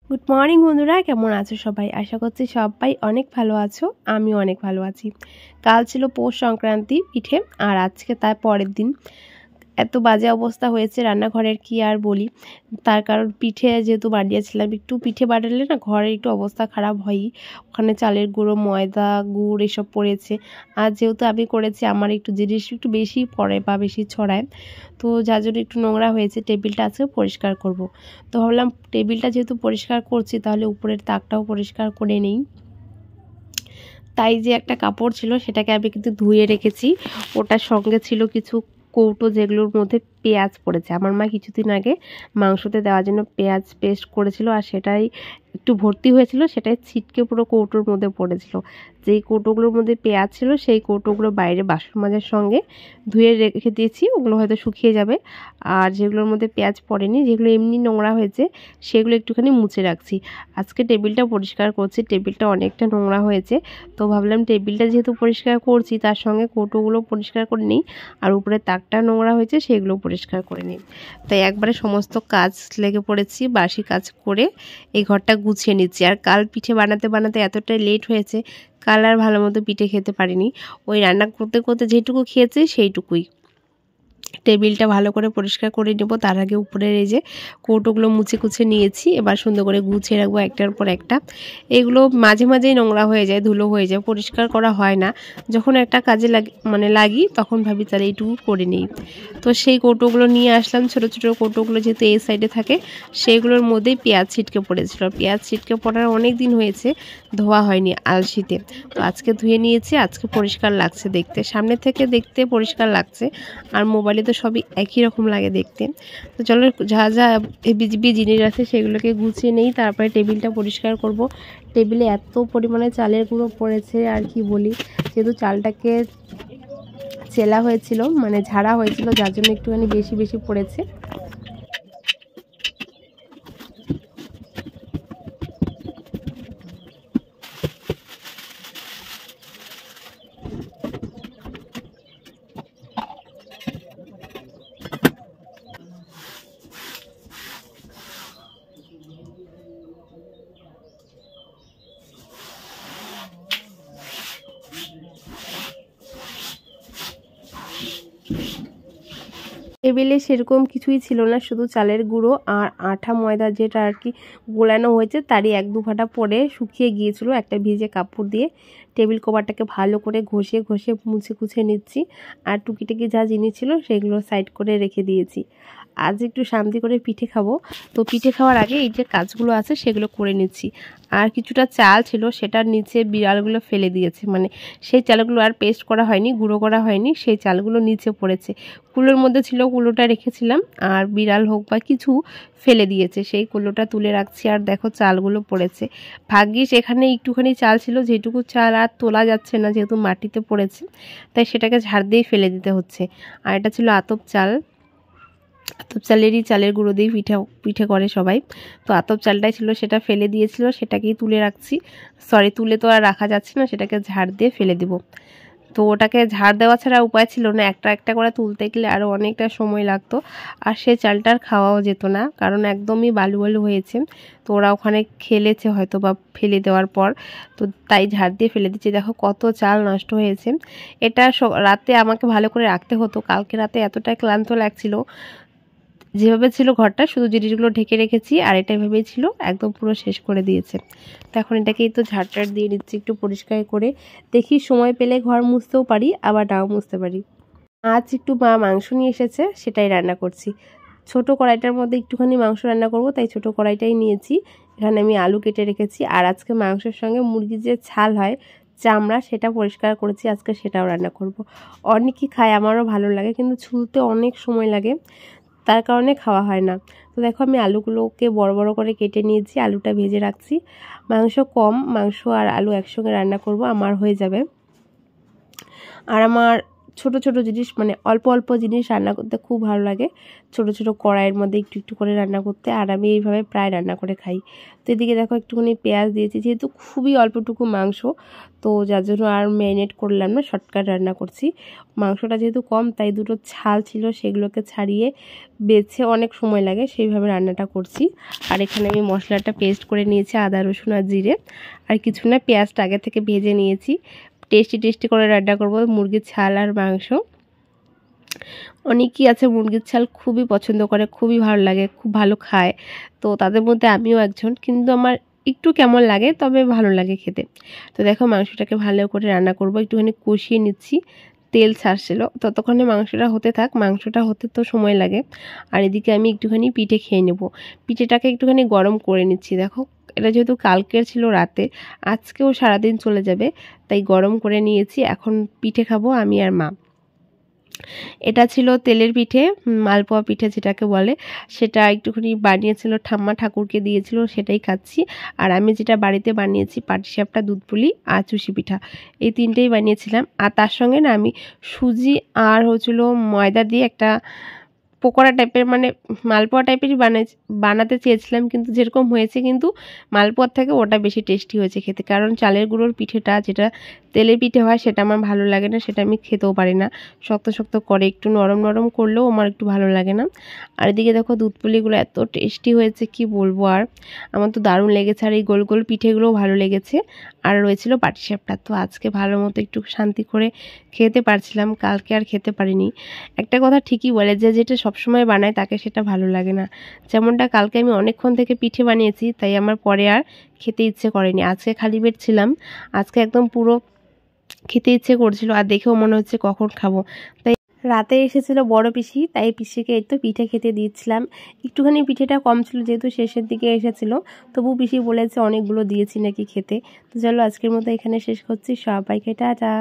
Good morning বন্ধুরা, কেমন আছো সবাই? আশা করছি সবাই অনেক ভালো আছো। আমিও অনেক ভালো আছি। কাল ছিল পৌষ সংক্রান্তি পিঠে, আর আজকে তার পরের দিন। এত বাজে অবস্থা হয়েছে রান্নাঘরের, কি আর বলি। তার কারণ পিঠে যেহেতু বানিয়েছিলাম, একটু পিঠে বানালে না ঘরের একটু অবস্থা খারাপ হয়ই। ওখানে চালের গুঁড়ো, ময়দা, গুড় এসব পড়েছে। আর যেহেতু আমি করেছি, আমার একটু জিনিস একটু বেশি পড়ে বা বেশি ছড়ায়, তো যার জন্য একটু নোংরা হয়েছে। টেবিলটা আজকে পরিষ্কার করব। তো ভাবলাম টেবিলটা যেহেতু পরিষ্কার করছি, তাহলে উপরের তাকটাও পরিষ্কার করে নিই। তাই যে একটা কাপড় ছিল সেটাকে আমি কিন্তু ধুয়ে রেখেছি। ওটার সঙ্গে ছিল কিছু কৌটো, যেগুলোর মধ্যে পেঁয়াজ পড়েছে। আমার মা কিছুদিন আগে মাংসতে দেওয়ার জন্য পেঁয়াজ পেস্ট করেছিল, আর সেটাই একটু ভর্তি হয়েছিল, সেটাই ছিটকে পুরো কৌটোর মধ্যে পড়েছিল। যেই কৌটোগুলোর মধ্যে পেঁয়াজ ছিল সেই কৌটোগুলো বাইরে বাসন মাজার সঙ্গে ধুয়ে রেখে দিয়েছি, ওগুলো হয়তো শুকিয়ে যাবে। আর যেগুলোর মধ্যে পেঁয়াজ পড়েনি, যেগুলো এমনি নোংরা হয়েছে, সেগুলো একটুখানি মুছে রাখছি। আজকে টেবিলটা পরিষ্কার করছি, টেবিলটা অনেকটা নোংরা হয়েছে। তো ভাবলাম টেবিলটা যেহেতু পরিষ্কার করছি, তার সঙ্গে কৌটোগুলো পরিষ্কার করে নিই, আর উপরে তাকটা নোংরা হয়েছে সেগুলো পরিষ্কার করে নিই। তাই একবারে সমস্ত কাজ লেগে পড়েছি, বাসি কাজ করে এই ঘরটা গুছিয়ে নিচ্ছি। আর কাল পিঠে বানাতে বানাতে এতটাই লেট হয়েছে, কাল আর ভালো মতো পিঠে খেতে পারিনি। ওই রান্না করতে করতে যেটুকু খেয়েছি সেইটুকুই। টেবিলটা ভালো করে পরিষ্কার করে নেব, তার আগে উপরের এই যে কৌটোগুলো মুছে কুছে নিয়েছি। এবার সুন্দর করে গুছিয়ে রাখবো একটার পর একটা। এগুলো মাঝে মাঝেই নোংরা হয়ে যায়, ধুলো হয়ে যায়, পরিষ্কার করা হয় না। যখন একটা কাজে লাগি তখন ভাবি তাহলে এইটুকু করে নিই। তো সেই কৌটোগুলো নিয়ে আসলাম, ছোটো ছোটো কৌটোগুলো যেহেতু এই সাইডে থাকে, সেইগুলোর মধ্যেই পেঁয়াজ ছিটকে পড়েছিল। পেঁয়াজ ছিটকে পড়ার অনেক দিন হয়েছে, ধোয়া হয়নি আলসিতে। তো আজকে ধুয়ে নিয়েছি, আজকে পরিষ্কার লাগছে দেখতে, সামনে থেকে দেখতে পরিষ্কার লাগছে। আর মোবাইলে তো সবই একই রকম লাগে দেখতে। তো চলো যা যা বিজিবি জিনিস আছে সেগুলোকে গুছিয়ে নেই, তারপরে টেবিলটা পরিষ্কার করব। টেবিলে এত পরিমাণে চালের গুঁড়ো পড়েছে, আর কি বলি। যেহেতু চালটাকে চেলা হয়েছিল, মানে ঝাড়া হয়েছিল, যার জন্য একটুখানি বেশি বেশি পড়েছে। টেবিলে সেরকম কিছুই ছিল না, শুধু চালের গুঁড়ো আর আঠা ময়দা যেটা আর কি গোলানো হয়েছে, তারই এক দু ফাঁটা পরে শুকিয়ে গিয়েছিল। একটা ভিজে কাপড় দিয়ে টেবিল কভারটাকে ভালো করে ঘষে ঘষে মুছে কুছে নিচ্ছি। আর টুকিটাকি যা জিনিস ছিল সেগুলো সাইড করে রেখে দিয়েছি। আজ একটু শান্তি করে পিঠে খাবো, তো পিঠে খাওয়ার আগে এই যে কাজগুলো আছে সেগুলো করে নিচ্ছি। আর কিছুটা চাল ছিল, সেটার নিচে বিড়ালগুলো ফেলে দিয়েছে, মানে সেই চালগুলো আর পেস্ট করা হয়নি, গুঁড়ো করা হয়নি, সেই চালগুলো নিচে পড়েছে। কুলোর মধ্যে ছিল, কুলোটা রেখেছিলাম, আর বিড়াল হোক বা কিছু ফেলে দিয়েছে, সেই কুলোটা তুলে রাখছি। আর দেখো চালগুলো পড়েছে। ভাগ্যিস এখানে একটুখানি চাল ছিল, যেটুকু চাল আর তোলা যাচ্ছে না যেহেতু মাটিতে পড়েছে, তাই সেটাকে ঝাড় দিয়ে ফেলে দিতে হচ্ছে। আর এটা ছিল আতপ চাল, আতপ চালেরই চালের গুঁড়ো দিয়ে পিঠে করে সবাই। তো আতপ চালটাই ছিল, সেটা ফেলে দিয়েছিল, সেটাকেই তুলে রাখছি। সরি, তুলে তো আর রাখা যাচ্ছে না, সেটাকে ঝাড় দিয়ে ফেলে দিব। তো ওটাকে ঝাড় দেওয়া ছাড়া উপায় ছিল না, একটা একটা করে তুলতে গেলে আরও অনেকটা সময় লাগতো। আর সে চালটার খাওয়াও যেত না, কারণ একদমই বালু বালু হয়েছে। তো ওরা ওখানে খেলেছে হয়তো বা ফেলে দেওয়ার পর, তো তাই ঝাড় দিয়ে ফেলে দিচ্ছে। দেখো কত চাল নষ্ট হয়েছে। এটা রাতে আমাকে ভালো করে রাখতে হতো, কালকে রাতে এতটাই ক্লান্ত লাগছিল। যেভাবে ছিল ঘরটা, শুধু জিনিসগুলো ঢেকে রেখেছি, আর এটা এভাবেই ছিল, একদম পুরো শেষ করে দিয়েছে। তো এখন এটাকেই তো ঝাড়টার দিয়ে নিচ্ছি একটু পরিষ্কার করে। দেখি সময় পেলে ঘর মুছতেও পারি, আবার নাও মুছতে পারি। আজ একটু মা মাংস নিয়ে এসেছে, সেটাই রান্না করছি। ছোট কড়াইটার মধ্যে একটুখানি মাংস রান্না করব, তাই ছোট কড়াইটাই নিয়েছি। এখানে আমি আলু কেটে রেখেছি, আর আজকে মাংসের সঙ্গে মুরগির যে ছাল হয়, চামড়া, সেটা পরিষ্কার করেছি, আজকে সেটাও রান্না করব। অনেকেই খায়, আমারও ভালো লাগে, কিন্তু ছুলতে অনেক সময় লাগে, তার কারণে খাওয়া হয় না। তো দেখো আমি আলুগুলোকে বড় বড় করে কেটে নিয়েছি, আলুটা ভেজে রাখছি। মাংস কম, মাংস আর আলু একসঙ্গে রান্না করব, আমার হয়ে যাবে। আর আমার ছোট ছোট জিনিস মানে অল্প অল্প জিনিস রান্না করতে খুব ভালো লাগে, ছোট ছোট কড়াইয়ের মধ্যে একটু একটু করে রান্না করতে। আর আমি এইভাবে প্রায় রান্না করে খাই। তো এদিকে দেখো একটুখানি পেঁয়াজ দিয়েছি, যেহেতু খুবই অল্পটুকু মাংস, তো যার জন্য আর ম্যারিনেট করলাম না, শর্টকাট রান্না করছি। মাংসটা যেহেতু কম তাই দুটো ছাল ছিল সেগুলোকে ছাড়িয়ে বেছে অনেক সময় লাগে, সেইভাবে রান্নাটা করছি। আর এখানে আমি মশলাটা পেস্ট করে নিয়েছি, আদা রসুন আর জিরে, আর কিছু না পেঁয়াজটা আগে থেকে ভেজে নিয়েছি। টেস্টি টেস্টি করে রান্না করব মুরগির ছাল আর মাংস। অনেকেই আছে মুরগির ছাল খুবই পছন্দ করে, খুবই ভালো লাগে, খুব ভালো খায়, তো তাদের মধ্যে আমিও একজন। কিন্তু আমার একটু কেমন লাগে, তবে ভালো লাগে খেতে। তো দেখো মাংসটাকে ভালো করে রান্না করব, একটুখানি কষিয়ে নিচ্ছি, তেল ছাড়ছিল, ততক্ষণে মাংসটা হতে থাক। মাংসটা হতে তো সময় লাগে। আর এদিকে আমি একটুখানি পিঠে খেয়ে নেব। পিঠেটাকে একটুখানি গরম করে নিচ্ছি। দেখো এটা যেহেতু কালকের ছিল রাতে, আজকেও সারাদিন চলে যাবে, তাই গরম করে নিয়েছি। এখন পিঠে খাবো আমি আর মা। এটা ছিল তেলের পিঠে, মালপোয়া পিঠে যেটাকে বলে, সেটা একটুখানি বানিয়েছিল ঠাম্মা, ঠাকুরকে দিয়েছিল, সেটাই খাচ্ছি। আর আমি যেটা বাড়িতে বানিয়েছি পাটিসাপটা, দুধ পুলি আর চুষি পিঠা, এই তিনটেই বানিয়েছিলাম। আর তার সঙ্গে না আমি সুজি আর হচ্ছিল ময়দা দিয়ে একটা পকোড়া টাইপের মানে মালপোয়া টাইপেরই বানাতে চেয়েছিলাম, কিন্তু যেরকম হয়েছে কিন্তু মালপোয়ার থেকে ওটা বেশি টেস্টি হয়েছে খেতে। কারণ চালের গুঁড়োর পিঠেটা যেটা তেলের পিঠে হয় সেটা আমার ভালো লাগে না, সেটা আমি খেতেও পারি না, শক্ত শক্ত করে, একটু নরম নরম করলেও আমার একটু ভালো লাগে না। আর এদিকে দেখো দুধ পুলিগুলো এত টেস্টি হয়েছে কি বলবো, আর আমার তো দারুণ লেগেছে। আর এই গোল গোল পিঠেগুলোও ভালো লেগেছে। আর রয়েছিল পাটিসাপটা, তো আজকে ভালো মতো একটু শান্তি করে খেতে পারছিলাম, কালকে আর খেতে পারিনি। একটা কথা ঠিকই বলে যে যেটা সবসময় বানায় তাকে সেটা ভালো লাগে না। যেমনটা কালকে আমি অনেকক্ষণ থেকে পিঠে বানিয়েছি, তাই আমার পরে আর খেতে ইচ্ছে করেনি। আজকে খালি পেট ছিলাম, আজকে একদম পুরো খেতে ইচ্ছে করছিল, আর দেখেও মনে হচ্ছে কখন খাবো। তাই রাতে এসেছিল বড় পিসি, তাই পিসিকে একটু পিঠে খেতে দিচ্ছিলাম। একটুখানি পিঠেটা কম ছিল যেহেতু শেষের দিকে এসেছিল, তবু পিসি বলেছে অনেকগুলো দিয়েছি নাকি খেতে। তো চলো আজকের মতো এখানে শেষ করছি, সবাইকে টাটা।